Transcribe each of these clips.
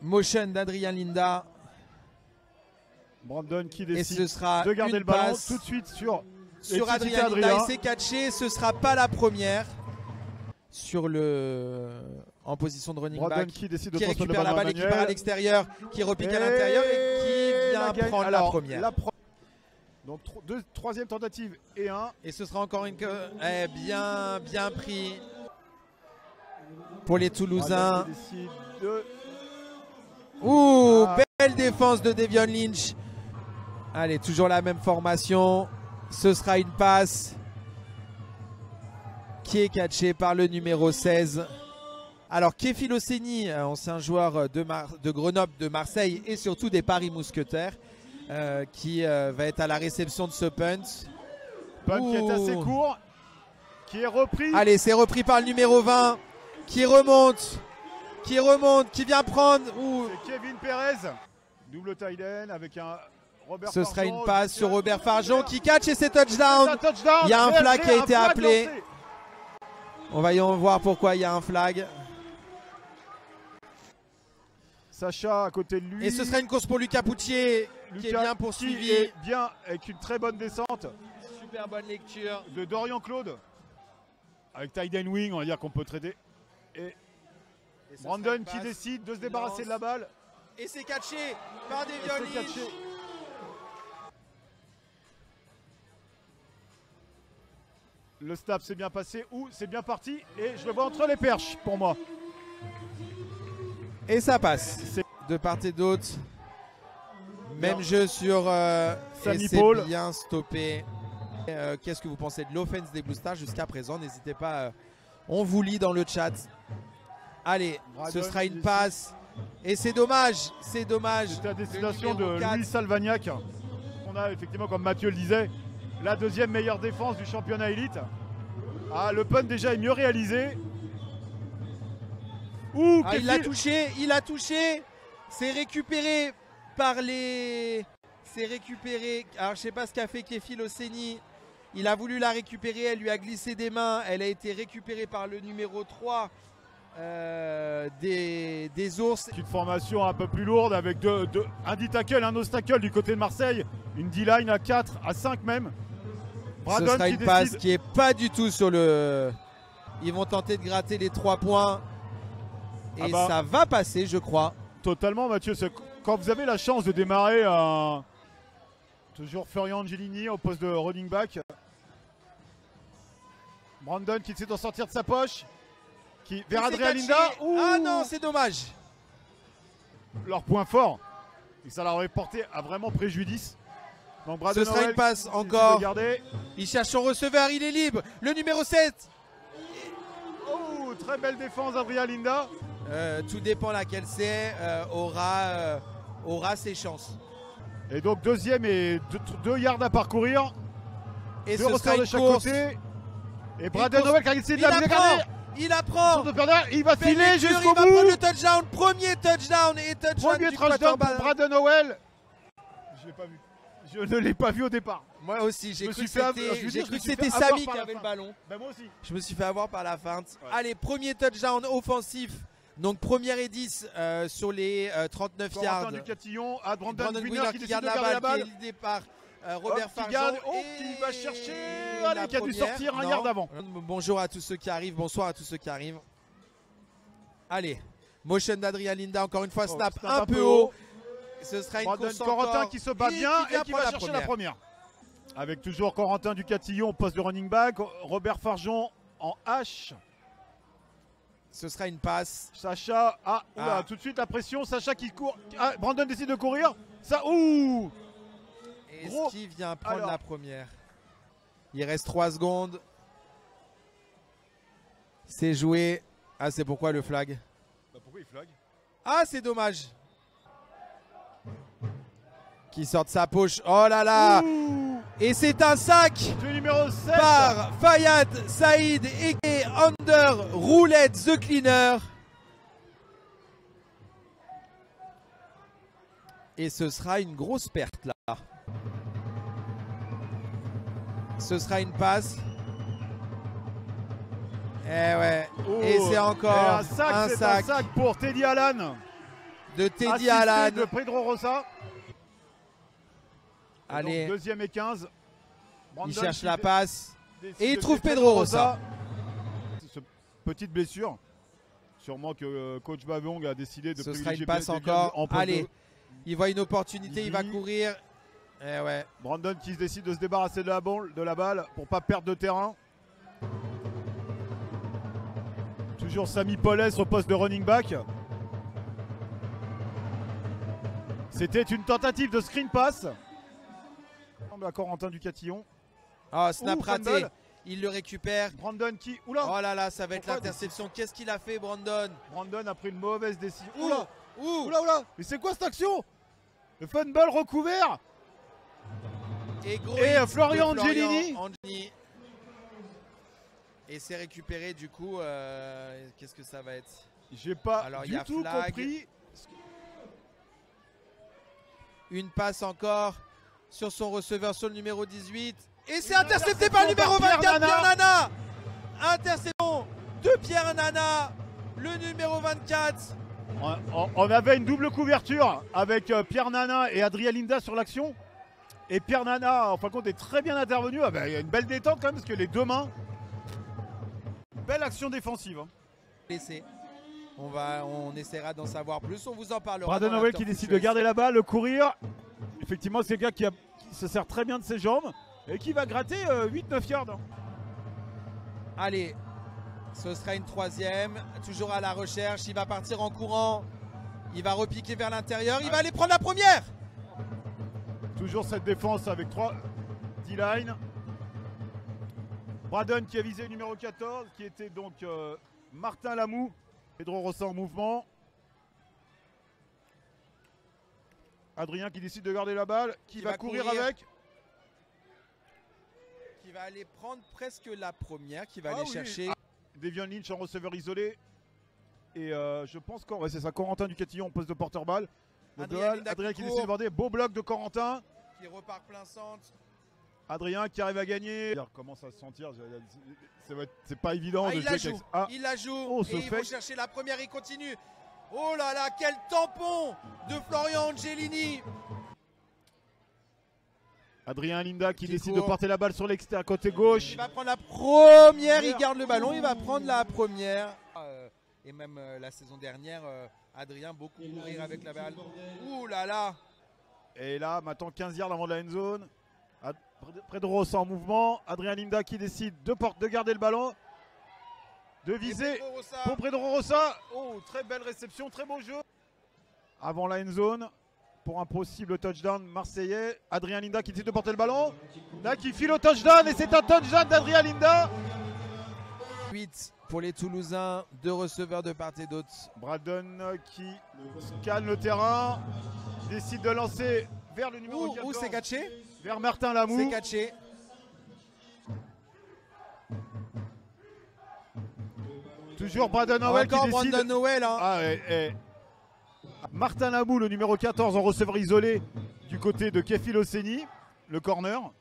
Motion d'Adrien Linda. Brandon qui Et décide ce sera de garder une le ballon passe tout de suite sur Adrien Linda. Il s'est catché. Ce ne sera pas la première. Sur le... En position de running Brandon back. qui décide de Qui transmettre le récupère la ballon balle à et qui part à Manuel. l'extérieur. Qui repique à l'intérieur et qui vient prendre la première. Donc troisième tentative et un. Et ce sera encore une... bien pris. Pour les Toulousains. Ouh, belle défense de Devion Lynch. Allez, toujours la même formation. Ce sera une passe qui est catchée par le numéro 16. Alors, Kéfil Ossény, ancien joueur de Grenoble, de Marseille et surtout des Paris Mousquetaires, qui va être à la réception de ce punt. Punt qui est assez court, qui est repris. Allez, c'est repris par le numéro 20, qui remonte, qui vient prendre. C'est Kevin Perez, double tight end avec un Robert Ce Farjon. sera une passe sur Robert Farjon qui catch et c'est touchdown. Touchdown. Il y a un flag qui a été flag appelé. lancé. On va y voir pourquoi il y a un flag. Sacha à côté de lui. Et ce sera une course pour Lucas Poutier qui est bien poursuivi. Qui est bien avec une très bonne descente. Super bonne lecture. De Dorian Claude. Avec Tyden Wing, on va dire qu'on peut trader. Et Brandon qui décide de se débarrasser de la balle. Et c'est catché par Devion Lynch. Le snap s'est bien passé ou c'est bien parti. Et je le vois entre les perches pour moi. Et ça passe de part et d'autre. Même jeu sur Sammy et c'est Paul. bien stoppé. Qu'est-ce que vous pensez de l'offense des Blue Stars jusqu'à présent? N'hésitez pas, on vous lit dans le chat. Allez, ce sera une passe. Et c'est dommage, c'est dommage. C'était à destination de Louis Salvagnac. On a effectivement, comme Mathieu le disait, la deuxième meilleure défense du championnat élite. Ah, le punt déjà est mieux réalisé. Ouh, il l'a touché. C'est récupéré par les... C'est récupéré. Alors je sais pas ce qu'a fait Kéfil Ossény. Il a voulu la récupérer, elle lui a glissé des mains. Elle a été récupérée par le numéro 3 des Ours. Une formation un peu plus lourde avec un D-tackle, un nose tackle du côté de Marseille. Une D-line à 4, à 5 même. Brandon ce sera une passe qui est pas du tout sur le... Ils vont tenter de gratter les 3 points. Et ça va passer, je crois. Totalement, Mathieu. Quand vous avez la chance de démarrer toujours Florian Angelini au poste de running back. Brandon qui essaie d'en sortir de sa poche. Vers Adrien Linda. Ah non, c'est dommage. Leur point fort. Et ça leur aurait porté à vraiment préjudice. Donc ce sera une passe encore. Il cherche son receveur, il est libre. Le numéro 7. Oh, très belle défense Adrien Linda. Tout dépend laquelle c'est, aura ses chances. Et donc deuxième et 2 yards à parcourir. Et ce sera une course. Côté. Et Braden Howell qui a essayé de la garder. Il apprend. Il va filer jusqu'au bout. Il va prendre le touchdown. Premier touchdown et touchdown. Premier touchdown pour Braden Howell. Je l'ai pas vu. Je ne l'ai pas vu au départ. Moi aussi, j'ai cru que c'était Samy qui avait le ballon. Ben moi aussi. Je me suis fait avoir par la feinte. Ouais. Allez, premier touchdown offensif. Donc première et 10 sur les 39 yards. Corentin Ducatillon à Brandon Wiener qui garde la balle. Qui est l'idée par Robert Farjon. Qui va chercher. Allez, qui a dû sortir un yard avant. Bonjour à tous ceux qui arrivent. Bonsoir à tous ceux qui arrivent. Allez, motion d'Adrien Linda. Encore une fois, snap un peu haut. Ce sera une course Corentin qui se bat bien et qui va chercher la première. Avec toujours Corentin Ducatillon au poste de running back. Robert Farjon en H. Ce sera une passe. Sacha, tout de suite la pression. Sacha qui court. Brandon décide de courir. Est-ce qu'il vient prendre la première? Il reste 3 secondes. C'est joué. Ah, c'est pourquoi le flag? Pourquoi il flag? Ah, c'est dommage. Qui sort de sa poche. Oh là là. Et c'est un sac numéro 7 par Fayad Saïd et Under Roulette The Cleaner. Et ce sera une grosse perte là. Ce sera une passe. Et ouais. Et c'est encore un sac pour Teddy Allen. de Teddy Assisté Allan. de Pedro Rosa. Allez. Donc, 2e et 15. Il cherche la passe. Et il trouve Pedro Rosa. Petite blessure. Sûrement que coach Babong a décidé de Ce sera une privilégier passe Devion encore. en poste Allez, de- il voit une opportunité, il va Lili. courir. Eh ouais. Brandon qui décide de se débarrasser de la balle pour pas perdre de terrain. Toujours Sami Poles au poste de running back. C'était une tentative de screen pass. Semble à Corentin Ducatillon. Oh, snap raté. fumble. Il le récupère. Brandon qui. Oula! Oh là là, ça va être Pourquoi l'interception. Qu'est-ce qu'il a fait, Brandon? Brandon a pris une mauvaise décision. Ouh. Oula! Ouh. Oula! Mais c'est quoi cette action? Le fumble recouvert! Et, gros Et hit Florian de Angelini. Et c'est récupéré du coup. Qu'est-ce que ça va être? J'ai pas Alors, il y du a tout flag. compris. Une passe encore sur son receveur sur le numéro 18. Et c'est Une intercepté par le numéro interception 24, par Pierre Nana. Interception de Pierre Nana, le numéro 24. On avait une double couverture avec Pierre Nana et Adrien Linda sur l'action. Et Pierre Nana, en fin de compte, est très bien intervenu. Ah ben, il y a une belle détente quand même, parce que les deux mains. Belle action défensive. Hein. Laissé. On essaiera d'en savoir plus, on vous en parlera. Brandon dans Howell l'After qui décide Foot de garder la balle, courir. Effectivement, c'est quelqu'un qui se sert très bien de ses jambes et qui va gratter 8-9 yards. Hein. Allez, ce sera une 3e, toujours à la recherche, il va partir en courant, il va repiquer vers l'intérieur, il va aller prendre la première. Toujours cette défense avec 3 D-line. Brandon qui a visé le numéro 14, qui était donc Martin Lamou. Pedro Rosa en mouvement. Adrien qui décide de garder la balle, qui va courir avec. Qui va aller prendre presque la première, qui va aller chercher. Devion Lynch en receveur isolé. Et je pense que c'est ça, Corentin Ducatillon en poste de porteur-balle. Adrien qui décide de border. Beau bloc de Corentin. Qui repart plein centre. Adrien qui arrive à gagner. Il commence à se sentir. C'est pas évident de il jouer la joue. avec... Ah. Il la joue. Oh, et il va chercher la première, il continue. Oh là là, quel tampon de Florian Angelini. Adrien Linda qui décide de porter la balle sur l'extérieur côté gauche. Il va prendre la première, il garde le ballon, il va prendre la première. Et même la saison dernière, Adrien beaucoup courir avec la balle. Ouh là là. Et là, maintenant 15 yards avant de la end zone. Pedro Rosa en mouvement. Adrien Linda qui décide de garder le ballon. De viser pour Pedro Rosa. Oh, très belle réception, très beau jeu. Avant la end zone. Pour un possible touchdown marseillais. Adrien Linda qui décide de porter le ballon. Là qui file au touchdown et c'est un touchdown d'Adrien Linda. 8 pour les Toulousains, 2 receveurs de part et d'autre. Brandon qui scanne le terrain. Décide de lancer vers le numéro 14. Où c'est catché? Vers Martin Lamou. C'est catché. Toujours Brandon Howell qui décide. Brandon Howell. Hein. Ah, Martin Lamou, le numéro 14 en receveur isolé du côté de Kefil Oseni, le corner.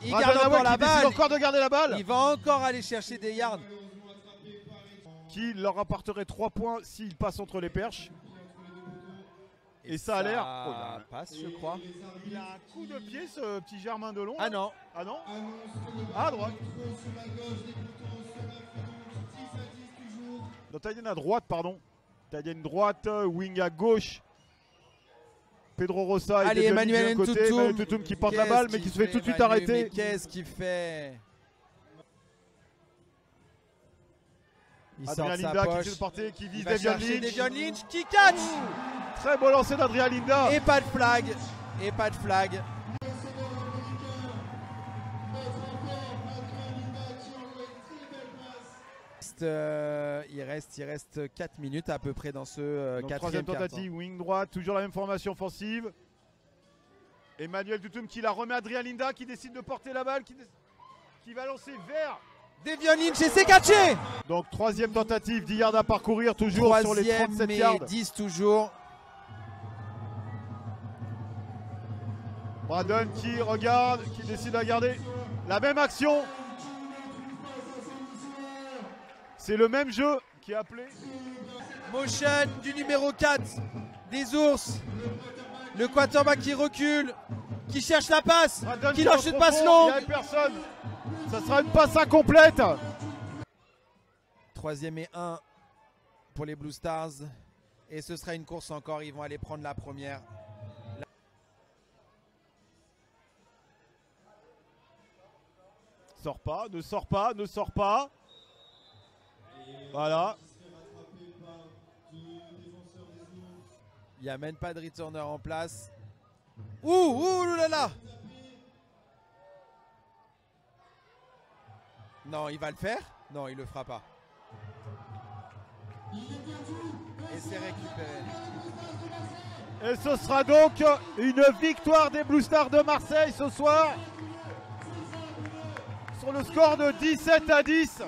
Il garde encore la balle. Encore de garder la balle. Il va encore aller chercher des yards. Qui leur apporterait 3 points s'il passe entre les perches. Et ça a l'air. Oh, il passe, je crois. Il a un coup de pied, ce petit Germain Delon. Ah non. Ah non. À droite. Non, Taïden à droite, pardon. Taïden droite, wing à gauche. Pedro Rosa. Allez, Emmanuel Ntutum qui porte la balle, mais qui se fait tout de suite arrêter. Mais qu'est-ce qu'il fait? Il sort Adrien de sa Linda poche. qui se porter, qui vise Il va Devion chercher Lynch. Devion Lynch qui catch. Très beau lancer d'Adrien Linda. Et pas de flag. Et pas de flag. Il reste 4 minutes à peu près dans ce quatrième troisième quart-temps. tentative, wing droite, toujours la même formation offensive. Emmanuel Ntutum qui la remet à Adrien Linda qui décide de porter la balle, qui va lancer vers Devion Lynch et c'est catché. Donc troisième tentative, 10 yards à parcourir, toujours sur les 37 mais yards. 10 toujours. Brandon qui regarde, qui décide de garder la même action. C'est le même jeu qui est appelé. Motion du numéro 4 des Ours. Le quarterback qui recule, qui cherche la passe, qui lance une passe longue. Il n'y a personne. Ça sera une passe incomplète. 3e et 1 pour les Blue Stars. Et ce sera une course encore. Ils vont aller prendre la première. Sors pas, ne sors pas, ne sors pas. Voilà. Il n'y a même pas de returner en place. Ouh là là. Non, il va le faire. Non, il le fera pas. Et c'est récupéré. Et ce sera donc une victoire des Blue Stars de Marseille ce soir. Sur le score de 17-10.